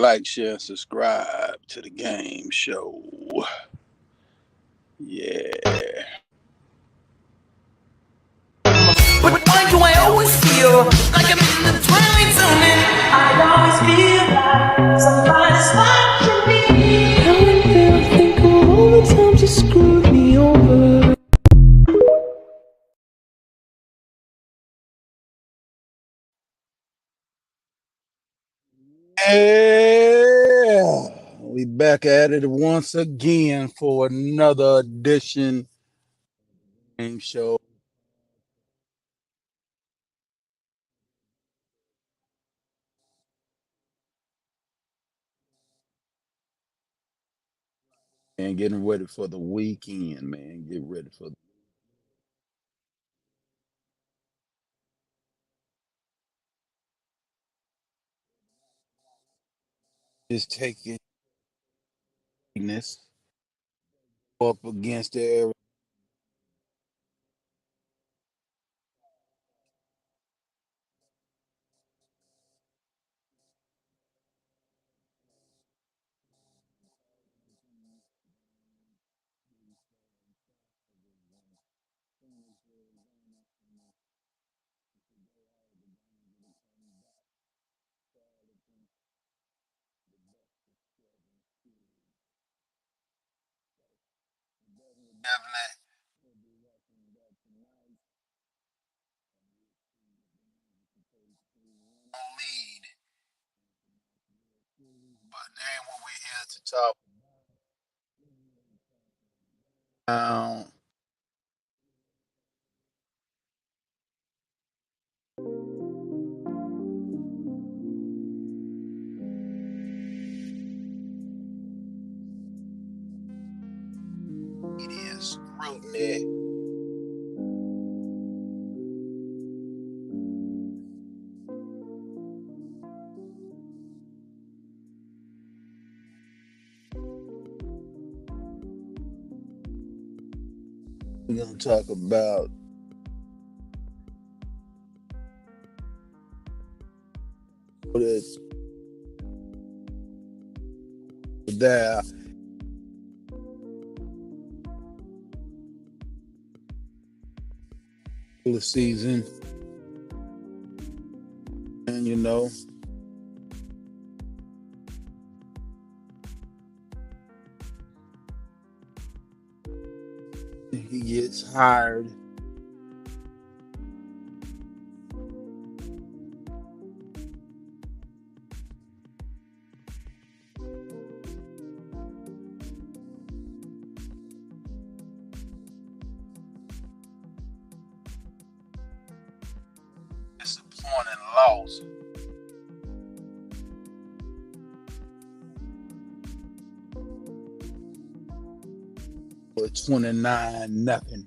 Like, share, and subscribe to the game show. Yeah. But why do I always feel like I'm in the twilight zone? And I always feel like somebody's watching me. How and then I think of all the times you screwed me over. Yeah. We back at it once again for another edition game show. And getting ready for the weekend, man. Get ready for just taking this up against the definitely lead. But then when we're here to talk about media scrutiny. We're gonna talk about this there the season, and he gets hired. Disappointing loss for 29-0.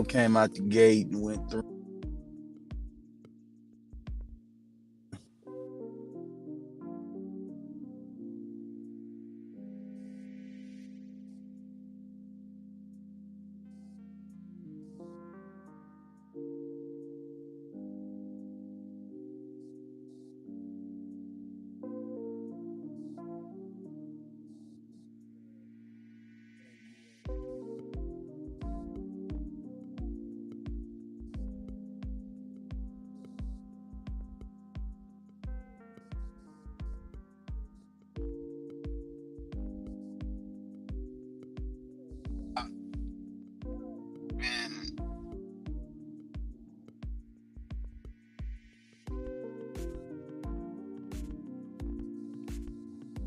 Came out the gate and went through.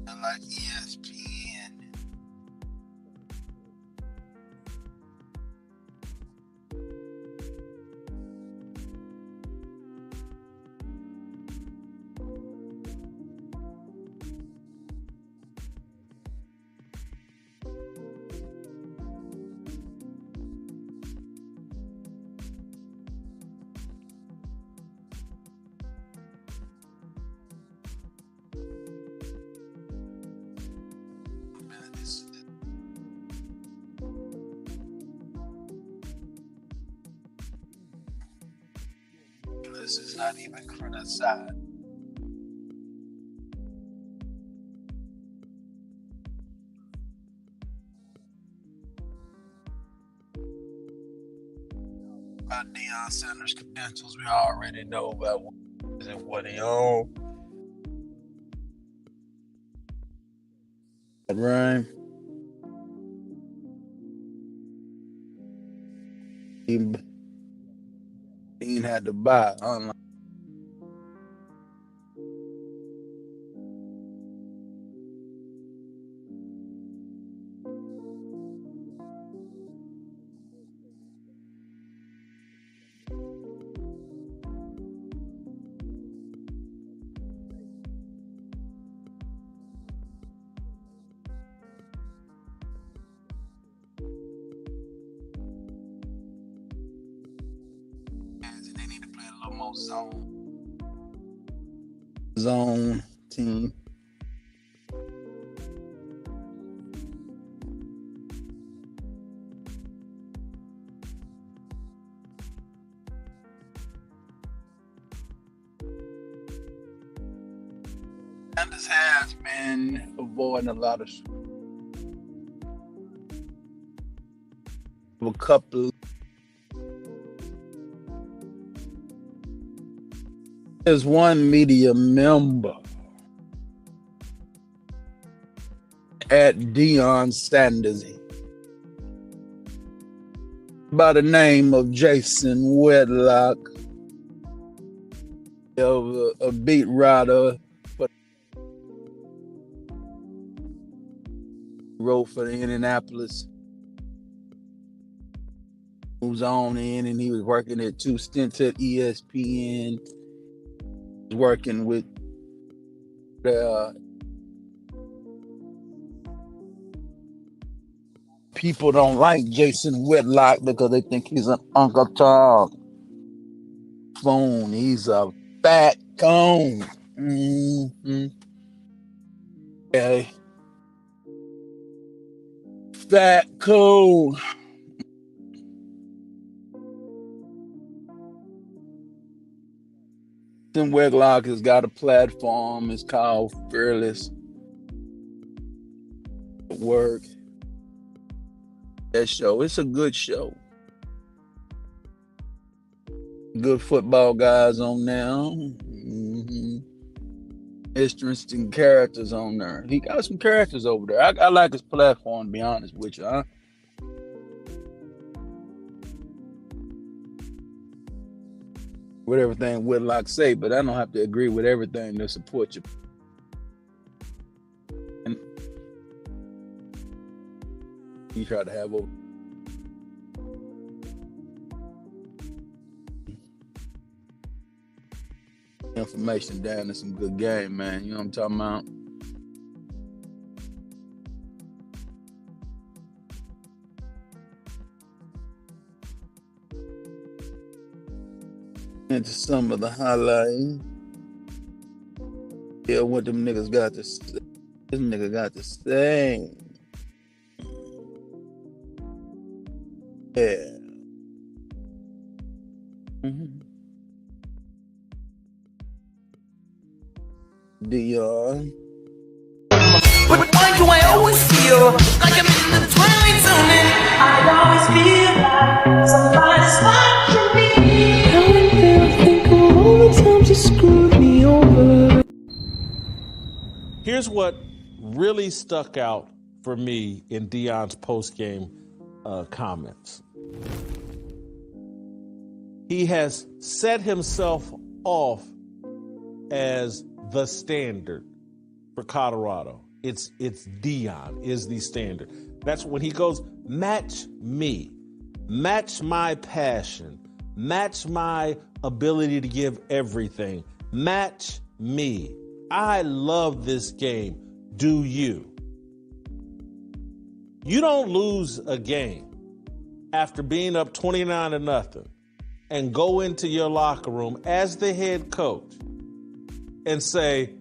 And like ESPN, this is not even criticized. About Deion Sanders' credentials, we already know about what he owned. Right. He had to buy online. They need to play a little more zone team. Sanders has been avoiding a lot of a couple. There's one media member at Deion Sanders by the name of Jason Whitlock, a beat writer, wrote for the Indianapolis. Moves on in, and he was working at 2 stints at ESPN. Working with people don't like Jason Whitlock because they think he's an Uncle Tom phone. He's a fat cone. Mm-hmm. Okay. Fat cone. Jason Whitlock has got a platform. It's called Fearless Work. That show. It's a good show. Good football guys on there. Mm-hmm. Interesting characters on there. He got some characters over there. I like his platform, to be honest with you, huh? With everything Whitlock say, but I don't have to agree with everything to support you. And you try to have over information down to some good game, man. You know what I'm talking about? Into some of the highlights. Yeah, what them niggas got to say. This nigga got to say. Yeah. Mm-hmm. Deion. But why do I always feel like I'm in the twilight zone? And I always feel like somebody's watching me. How and then I think of all the times you screwed me over. Here's what really stuck out for me in Deion's post-game comments. He has set himself off as the standard for Colorado. It's Deion is the standard. That's when he goes, match me, match my passion, match my ability to give everything, match me. I love this game. Do you? You don't lose a game after being up 29-0 and go into your locker room as the head coach and say,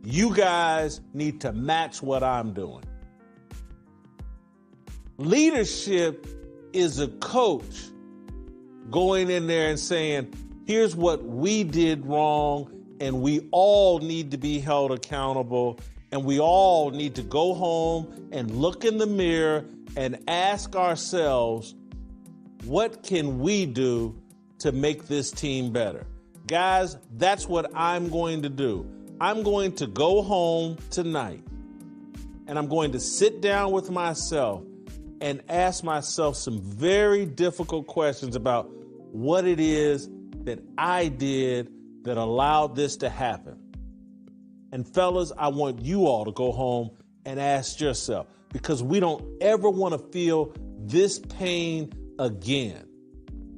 you guys need to match what I'm doing. Leadership is a coach going in there and saying, Here's what we did wrong, and we all need to be held accountable, and we all need to go home and look in the mirror and ask ourselves, what can we do to make this team better? Guys, that's what I'm going to do. I'm going to go home tonight, and I'm going to sit down with myself and ask myself some very difficult questions about what it is that I did that allowed this to happen. And fellas, I want you all to go home and ask yourself, because we don't ever want to feel this pain again.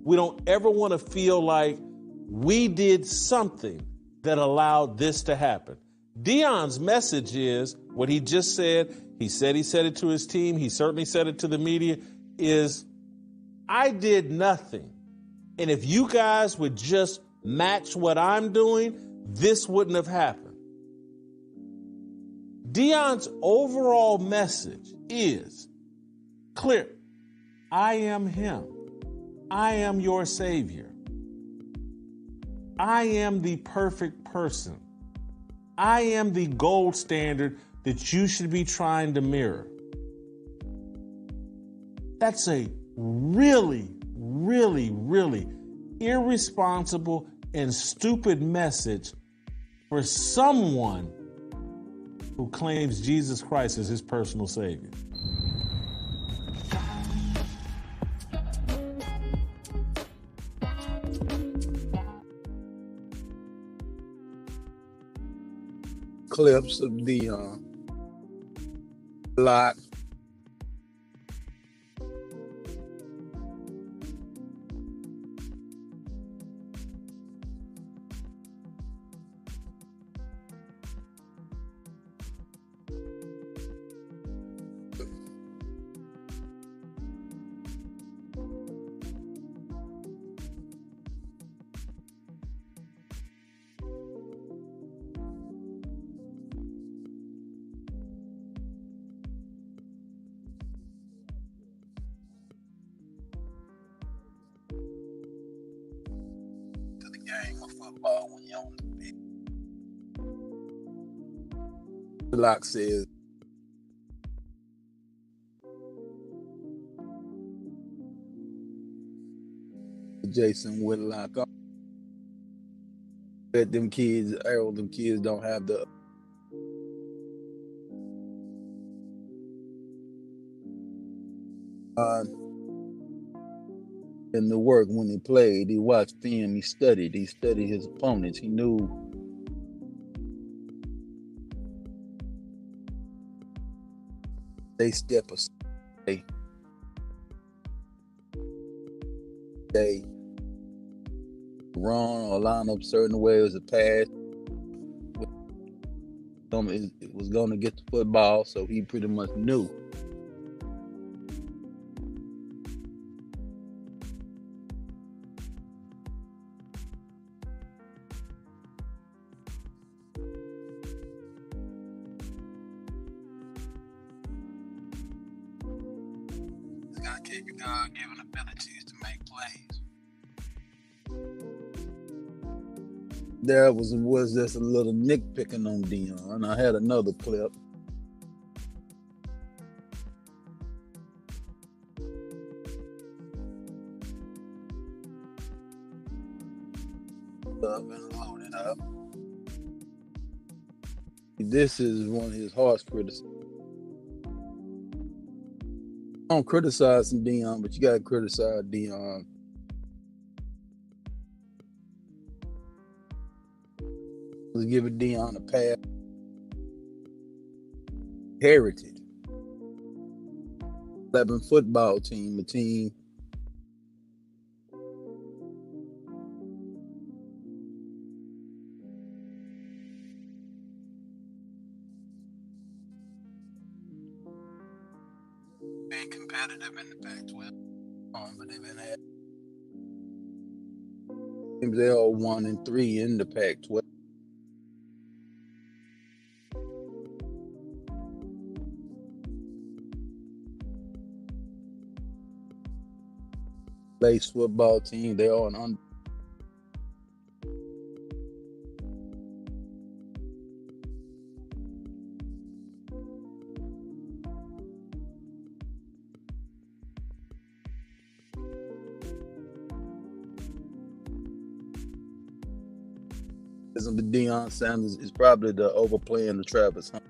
We don't ever want to feel like we did something that allowed this to happen. Deion's message is what he just said. He said it to his team. He certainly said it to the media, is I did nothing. And if you guys would just match what I'm doing, this wouldn't have happened. Deion's overall message is clear. I am him. I am your savior. I am the perfect person. I am the gold standard that you should be trying to mirror. That's a really, really, really irresponsible and stupid message for someone who claims Jesus Christ as his personal savior. Clips of Deion. Lot. Game of football when you're on the field. Lock says Jason Whitlock, bet them kids, all them kids don't have the in the work when he played. He watched film, he studied his opponents. He knew they step aside. They run or line up certain ways a pass. It was going to get the football, so he pretty much knew. God gave you God-given abilities to make plays. There was just a little nitpicking on Deion. I had another clip. Up and loaded up. This is one of his harsh criticisms. I don't criticize Deion, but you gotta criticize Deion. Was giving Deion a pass. Heritage. 11 football team, a team being competitive in the Pac-12. But they've been had teams, they all 1-3 in the Pac-12. Lace football team, they are an The Deion Sanders is probably the overplaying the Travis Hunt.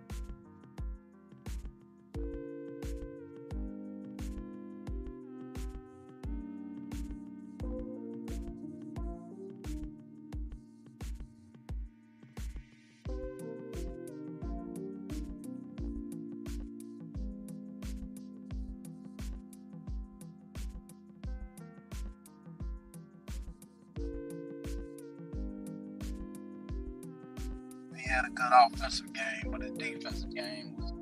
He had a good offensive game, but his defensive game was.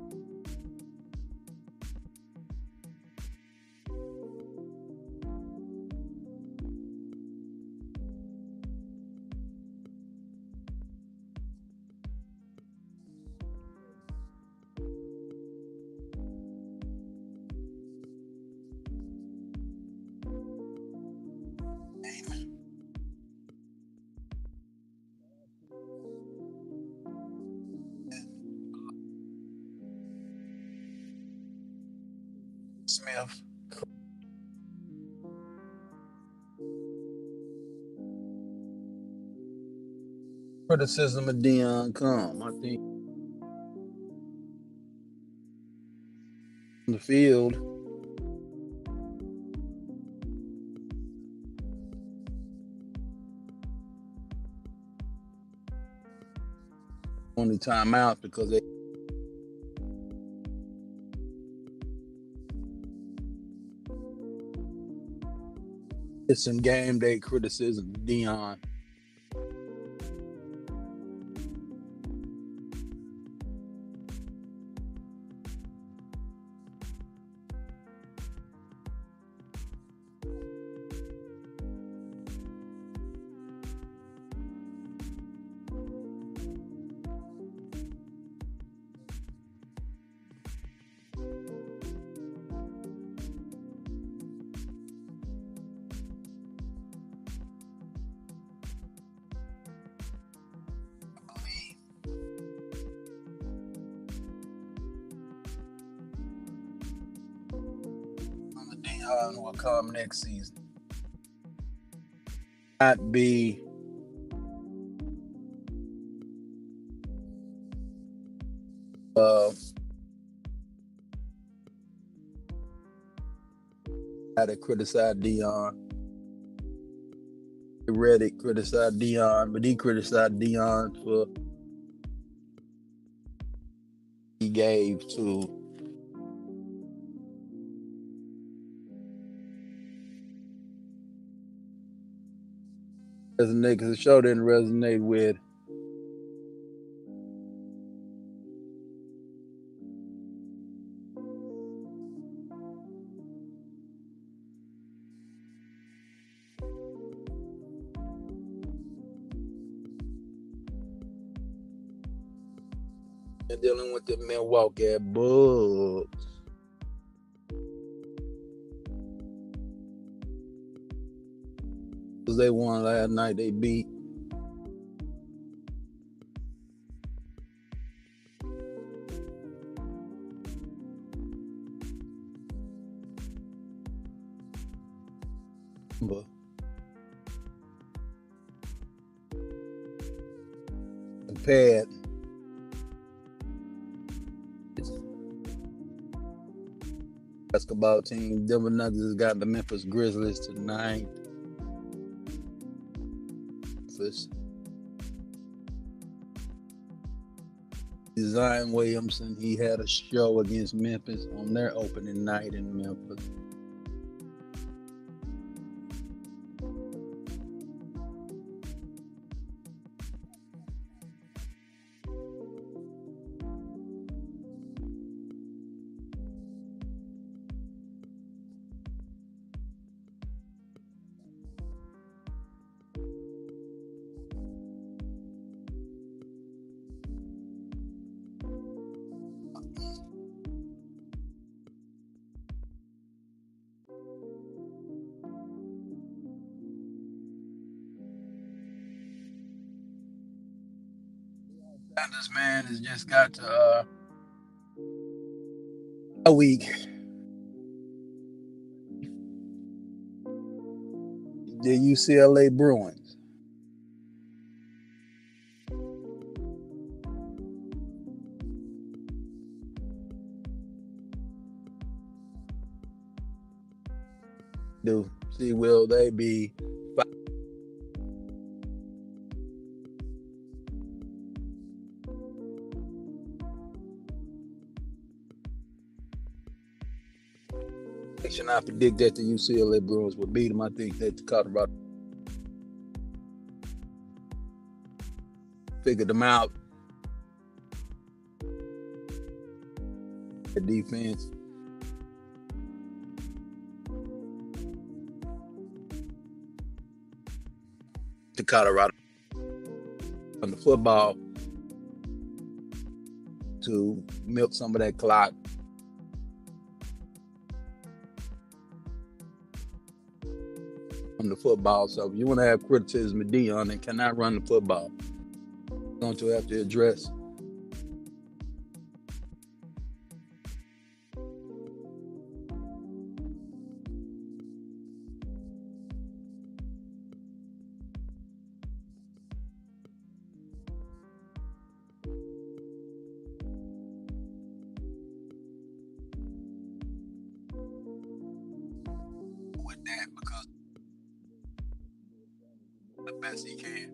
Smith. Criticism of Deion come, I think, in the field. Only timeout because they. It's some game day criticism of Deion. Deion will come next season. Not be how to criticize Deion. Reddick criticized Deion, but he criticized Deion for he gave to resonate because the show didn't resonate with dealing with the Milwaukee Bucks. Because they won last night, they beat compared basketball team. Denver Nuggets has got the Memphis Grizzlies tonight. Zion Williamson, he had a show against Memphis on their opening night in Memphis. This man has just got to a week. The UCLA Bruins. Do see will they be I predict that the UCLA Bruins will beat them. I think that the Colorado figured them out. The defense. The Colorado on the football to milk some of that clock. On the football. So if you want to have criticism of Deion and cannot run the football, you're going to have to address with that because the best he can.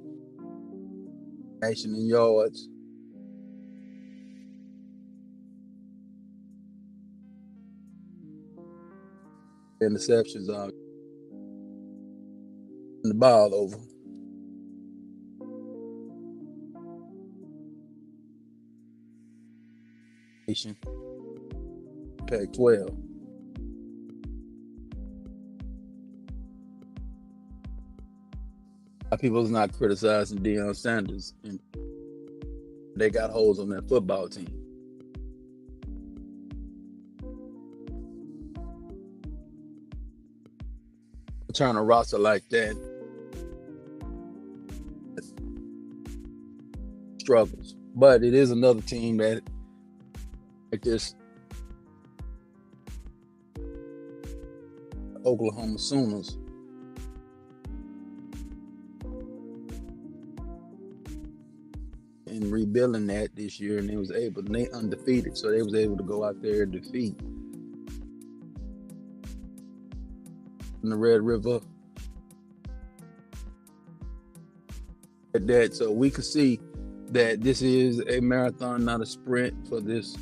Nation in yards. Interceptions on the ball over. Nation. Pac-12. People's not criticizing Deion Sanders, and they got holes on that football team. Turn a roster like that struggles, but it is another team that like this Oklahoma Sooners. In rebuilding that this year, and they undefeated, so they was able to go out there and defeat in the Red River. At that, so we could see that this is a marathon, not a sprint for this.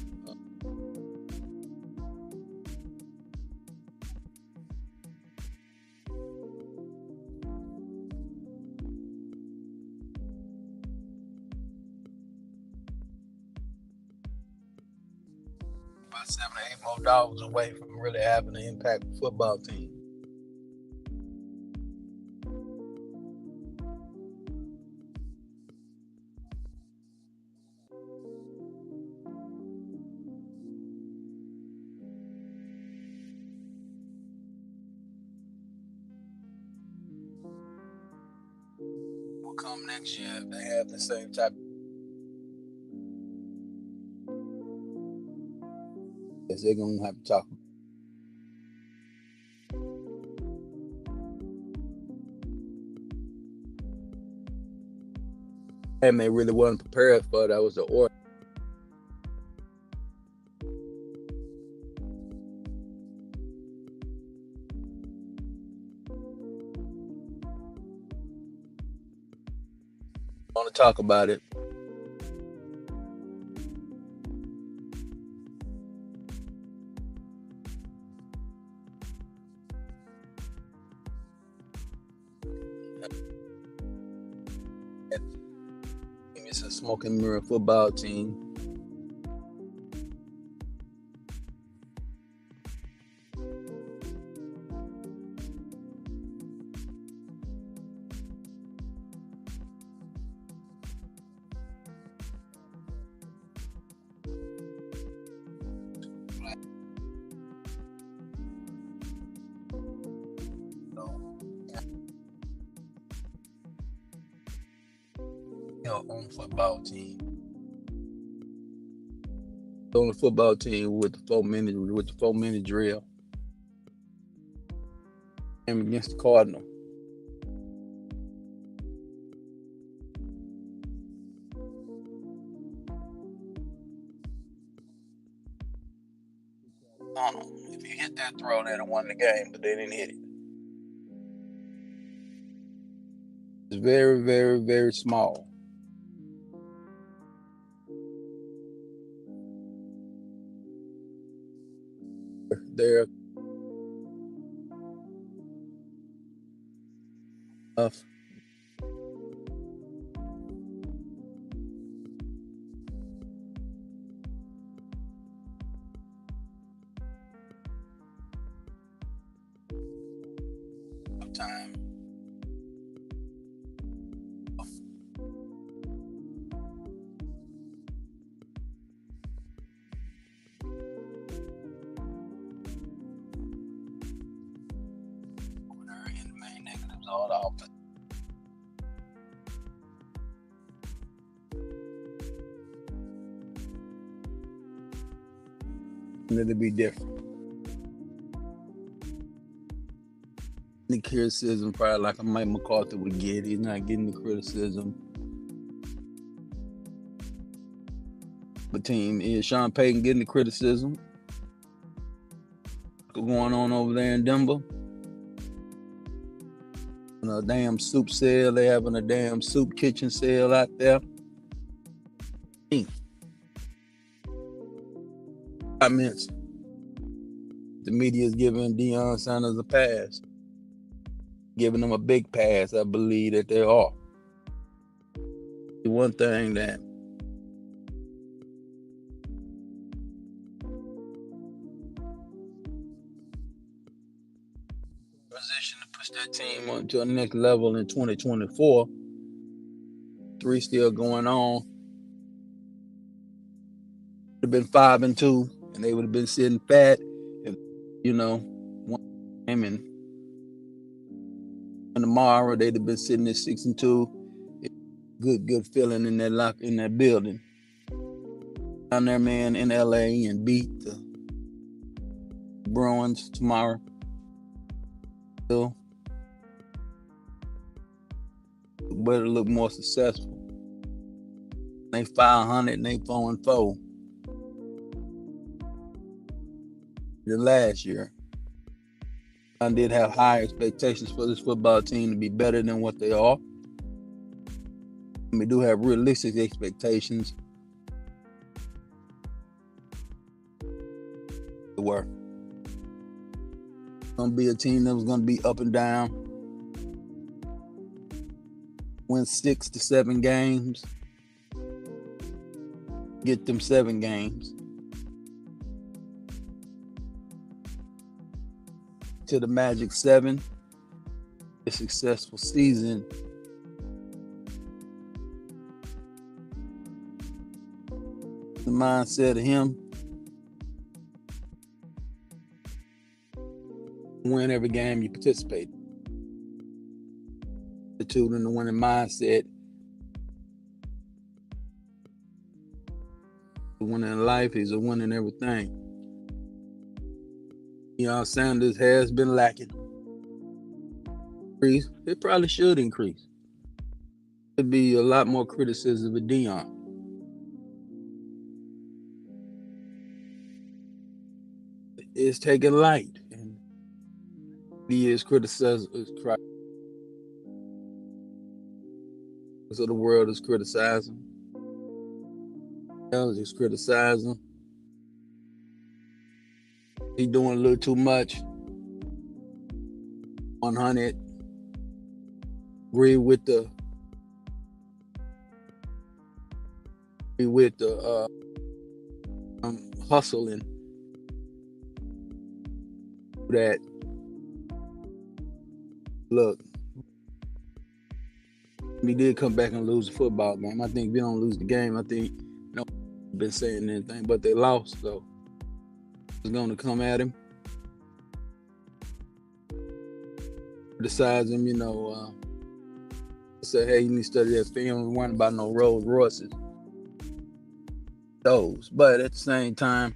About 7 or 8 more dollars away from really having an impact football team. Will come next year if they have the same type. They're gonna have to talk. And they really wasn't prepared for that was the order. I want to talk about it. It's a smoking mirror football team. On football team. On the football team with the 4-minute drill. And against the Cardinal. If you hit that throw, they'd have won the game, but they didn't hit it. is very, very, very small. They're tough. Time. And the main negatives are the offense. And it'll be different. The criticism, probably like a Mike McCarthy would get. He's not getting the criticism. The team is Sean Payton getting the criticism. What's going on over there in Denver? A damn soup sale. They having a damn soup kitchen sale out there. Comments. The media is giving Deion Sanders a pass. Giving them a big pass. I believe that they are. The one thing that position to push that team on to the next level in 2024. 3 still going on. Would have been 5-2, and they would have been sitting fat. If, one game and tomorrow they'd have been sitting at 6-2. Good feeling in that building. Down there, man, in LA, and beat the Bruins tomorrow. But it look more successful. They 500 and they 4-4. The last year, I did have high expectations for this football team to be better than what they are. We do have realistic expectations. They were going to be a team that was going to be up and down, win 6 to 7 games, get them 7 games to the Magic 7. A successful season. The mindset of him, win every game you participate. Attitude and the winning mindset. Winning in life is a winning everything. Deion Sanders has been lacking. It probably should increase. There'd be a lot more criticism of Deion. It's taken light. And he is criticized. So the world is criticizing. Is criticizing. He doing a little too much. 100. Agree with the hustling that. Look, we did come back and lose the football game. I think if we don't lose the game, I think been saying anything, but they lost, so it's going to come at him. Decides him, say, hey, you need to study that film. We weren't about no Rolls Royces. Those, but at the same time,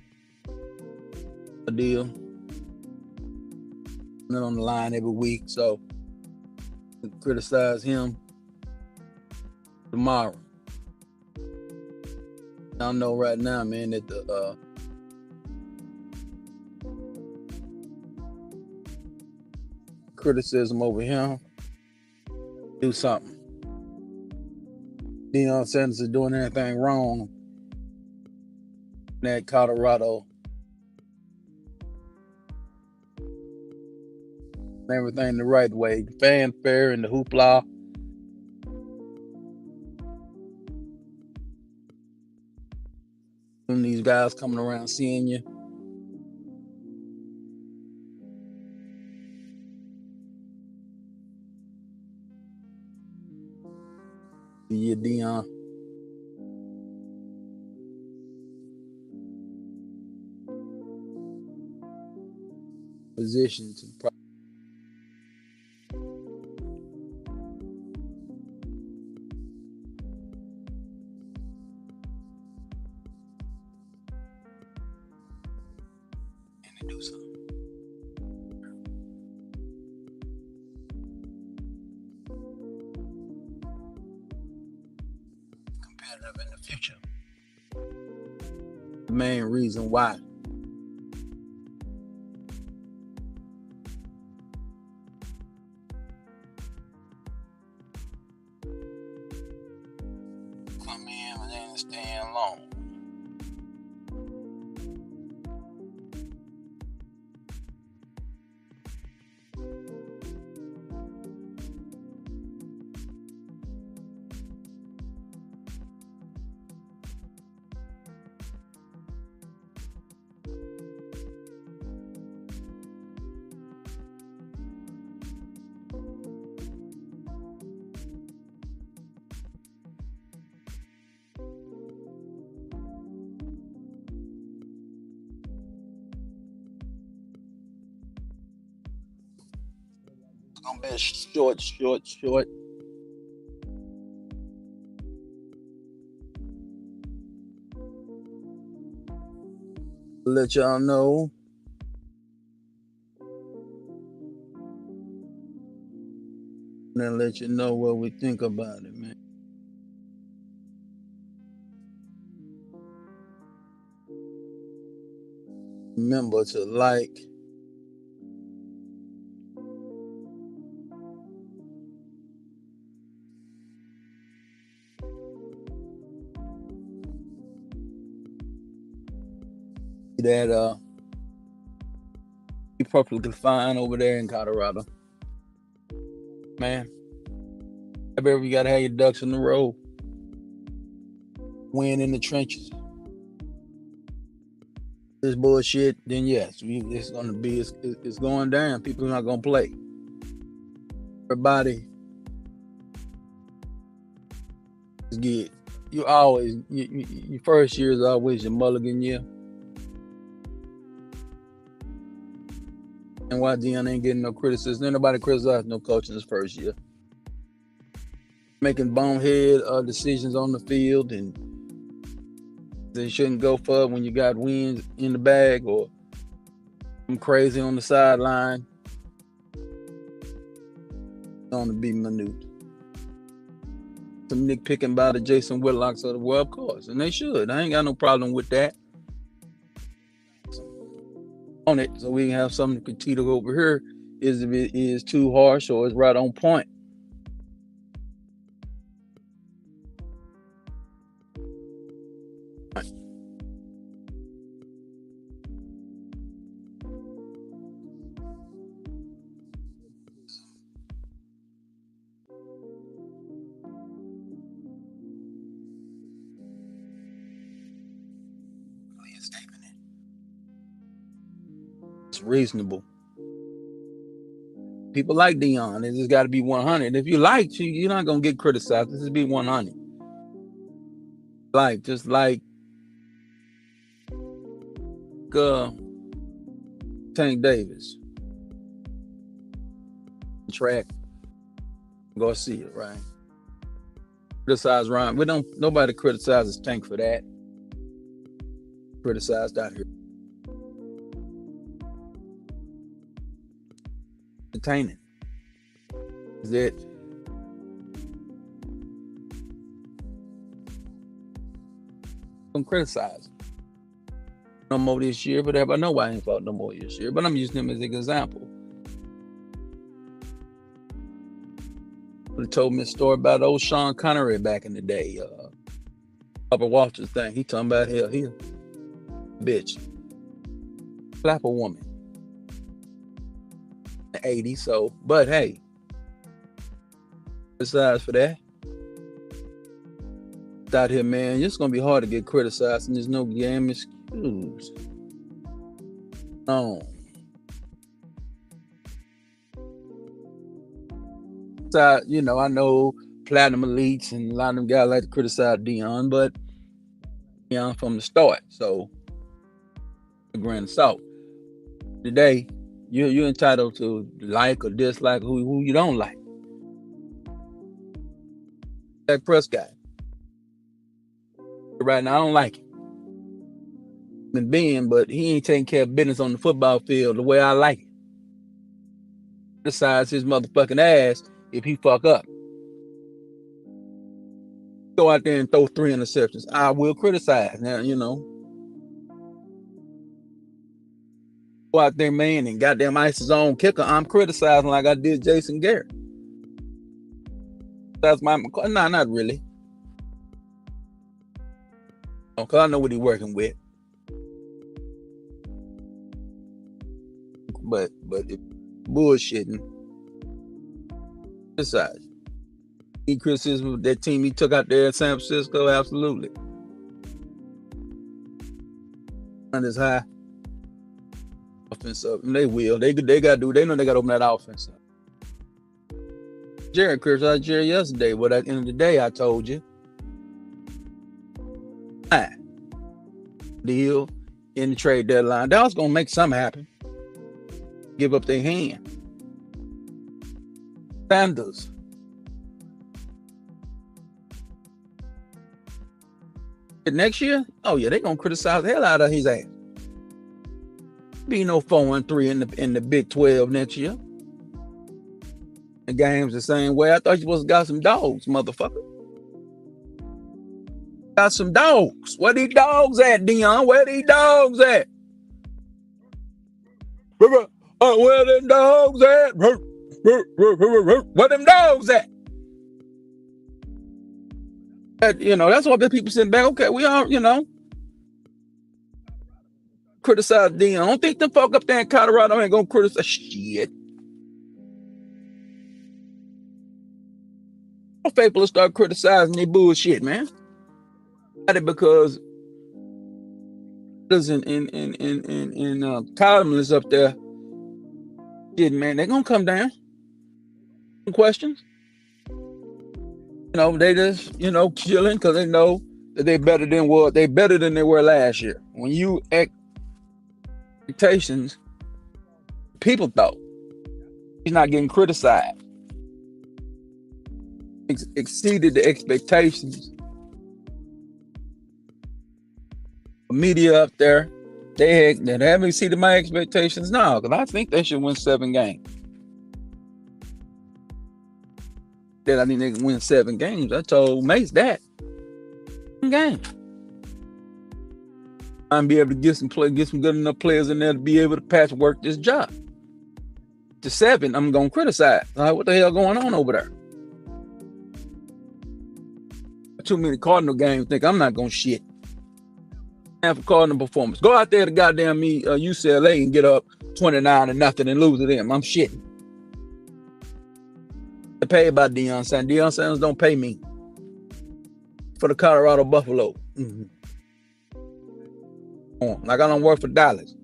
a deal. Not on the line every week, so criticize him tomorrow. I know right now, man, that the criticism over him, do something. Deion Sanders is doing anything wrong in that Colorado. Everything the right way. The fanfare and the hoopla. And these guys coming around seeing you. Yeah, Deion. Position to do something. Competitive in the future. The main reason why. Come in and then stand long. It's gonna be short. Let y'all know. And then let you know what we think about it, man. Remember to like, that be perfectly fine over there in Colorado. Man, I bet you gotta have your ducks in the row. Win in the trenches. This bullshit, then yes, it's gonna be it's going down. People are not gonna play. Everybody is good. You always your first year is always your mulligan year. And why Deion ain't getting no criticism? Ain't nobody criticized no coach in his first year. Making bonehead decisions on the field, and they shouldn't go for it when you got wins in the bag, or I'm crazy on the sideline. On to be minute. Some nitpicking by the Jason Whitlocks of the world, of course, and they should. I ain't got no problem with that. On it, so we can have something to critique over here. Is if it is too harsh or it's right on point. It's reasonable. People like Deion. It just got to be 100. If you like, you're not gonna get criticized. This is be 100. Like just like Tank Davis, track Garcia, right? Criticize Ryan. We don't. Nobody criticizes Tank for that. Criticized out here. Entertaining. Is it? Don't criticize no more this year, but everybody know why I ain't fought no more this year. But I'm using him as an example. They told me a story about old Sean Connery back in the day. Upper Walters thing. He talking about hell, he a bitch. Slap a woman. 80, so, but hey, besides for that, out here, man, it's gonna be hard to get criticized, and there's no damn excuse. No. So, you know, I know platinum elites and a lot of them guys like to criticize Deion, but Deion from the start, so a grain of salt. Today, you're entitled to like or dislike who you don't like. That Prescott. Right now, I don't like him. Been being, but he ain't taking care of business on the football field the way I like it. Besides his motherfucking ass if he fuck up. Go out there and throw 3 interceptions. I will criticize. Now, you know. Go out there, man, and goddamn ice his own kicker. I'm criticizing like I did Jason Garrett. That's my not really. Because I know what he's working with. But if bullshitting. Besides, he criticism of that team he took out there in San Francisco, absolutely. And it's high. Offense up. And they will. They gotta do. They know they gotta open that offense up. Jared criticized Jerry yesterday, but at the end of the day, I told you. Deal in the trade deadline. That was gonna make something happen. Give up their hand. Sanders. Next year, oh yeah, they're gonna criticize the hell out of his ass. Be no 4-3 in the Big 12 next year. The game's the same way. I thought you supposed to got some dogs, motherfucker. Got some dogs. Where these dogs at, Deion? Where these dogs at? Where them dogs at? Where them dogs at? You know, that's why the people sitting back. Okay, we all, you know, criticize Deion. I don't think them folk up there in Colorado ain't gonna criticize shit. People will start criticizing their bullshit, man. Because in columnists up there, shit, man, they're gonna come down. Questions. You know, they just, you know, chilling because they know that they better than they were last year. When you expectations, people thought he's not getting criticized. Exceeded the expectations. Media up there, they haven't exceeded my expectations now, because I think they should win 7 games. That I think they can win 7 games. I told Mace that. 7 games. I'm be able to get some good enough players in there to be able to patchwork this job. To 7, I'm gonna criticize. What the hell going on over there? Too many Cardinal games think I'm not gonna shit. And for Cardinal performance, go out there to goddamn me UCLA and get up 29-0 and lose to them. I'm shitting. They're paid by Deion Sanders. Deion Sanders don't pay me for the Colorado Buffalo. Like I don't work for Dallas.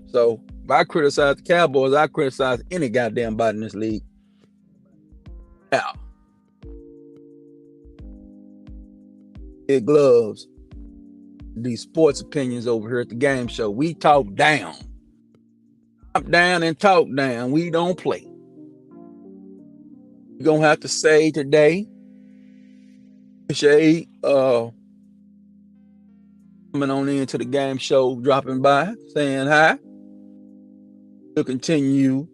So if I criticize the Cowboys, I criticize any goddamn body in this league. Yeah. Big gloves. These sports opinions over here at the game show. We talk down. Talk down and talk down. We don't play. You're gonna have to say today, appreciate coming on into the game show, dropping by, saying hi. We'll continue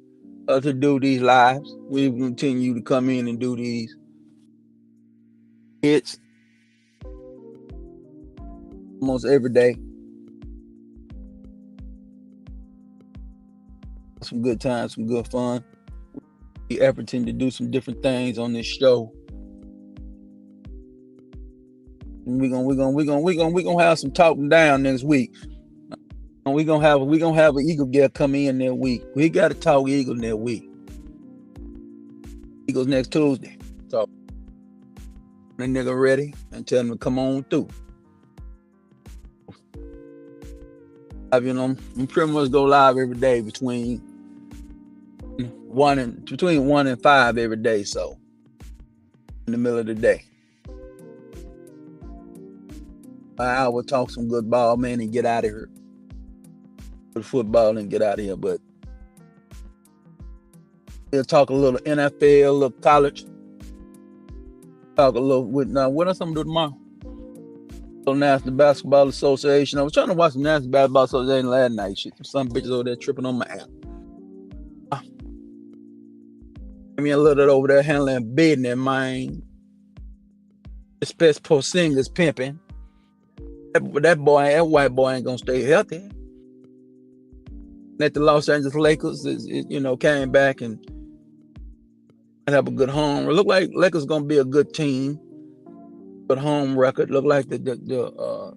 to do these lives. We'll continue to come in and do these hits almost every day. Some good times, some good fun. be efforting to do some different things on this show. And we're gonna have some talking down next week. And we're gonna have an Eagle guest come in that week. We gotta talk Eagle that week. Eagles next Tuesday. So the nigga ready and tell him to come on through. You know, we pretty much go live every day between 1 and 5 every day. So in the middle of the day, I will talk some good ball, man, and get out of here. With football and get out of here, but we'll talk a little NFL, a little college. Talk a little with what else I'm gonna do tomorrow? National Basketball Association. I was trying to watch the National Basketball Association last night. Shit, some bitches over there tripping on my app. Give me a little bit over there handling business, man. Especially Porzingis pimping. That white boy ain't gonna stay healthy. That the Los Angeles Lakers came back and have a good home. It look like Lakers gonna be a good team. Good home record. Look like the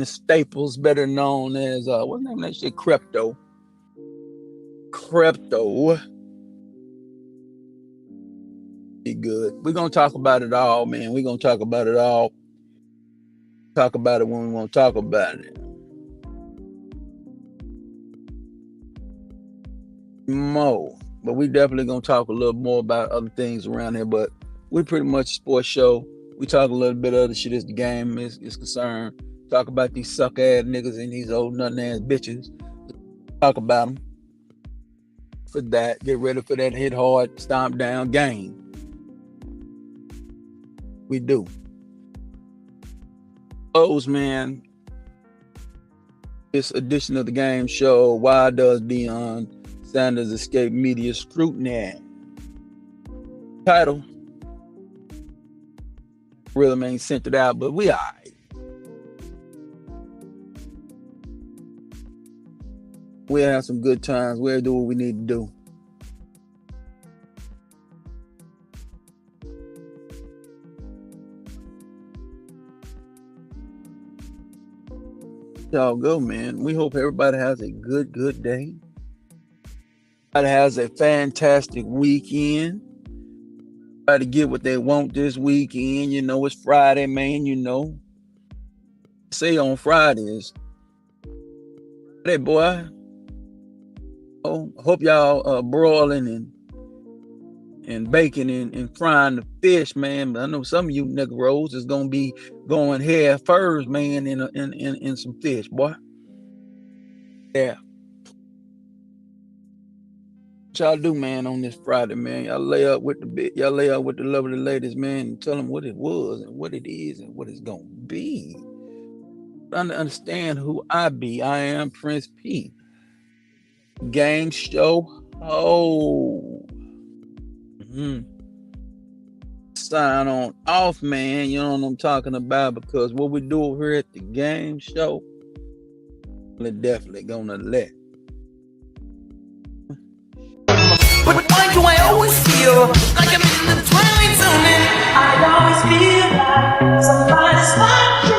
Staples, better known as what's the name of that shit? Crypto. Be good. We're gonna talk about it all, man. We're gonna talk about it all. Talk about it when we want to talk about it. More. But we definitely gonna talk a little more about other things around here. But we pretty much a sports show. We talk a little bit of the shit as the game is concerned. Talk about these suck ass niggas and these old nothing ass bitches. Talk about them. For that, get ready for that hit hard, stomp down game. We do. Man, this edition of the game show, why does Deion Sanders escape media scrutiny? Title really ain't sent it out, but we alright. We'll have some good times. We'll do what we need to do. Y'all go, man. We hope everybody has a good day. Everybody has a fantastic weekend. Try to get what they want this weekend. You know, it's Friday, man. You know, say on Fridays, hey boy. Oh, I hope y'all broiling and baking and frying the fish, man. But I know some of you niggeros is gonna be going head first, man, in some fish, boy. Yeah. What y'all do, man, on this Friday, man? Y'all lay up with the lovely ladies, man, and tell them what it was and what it is and what it's gonna be. Trying to understand who I be. I am Prince P. Game show. Sign on off, man. You know what I'm talking about, because what we do over here at the game show, we're definitely gonna let. But why do I always feel like I'm in the twilight?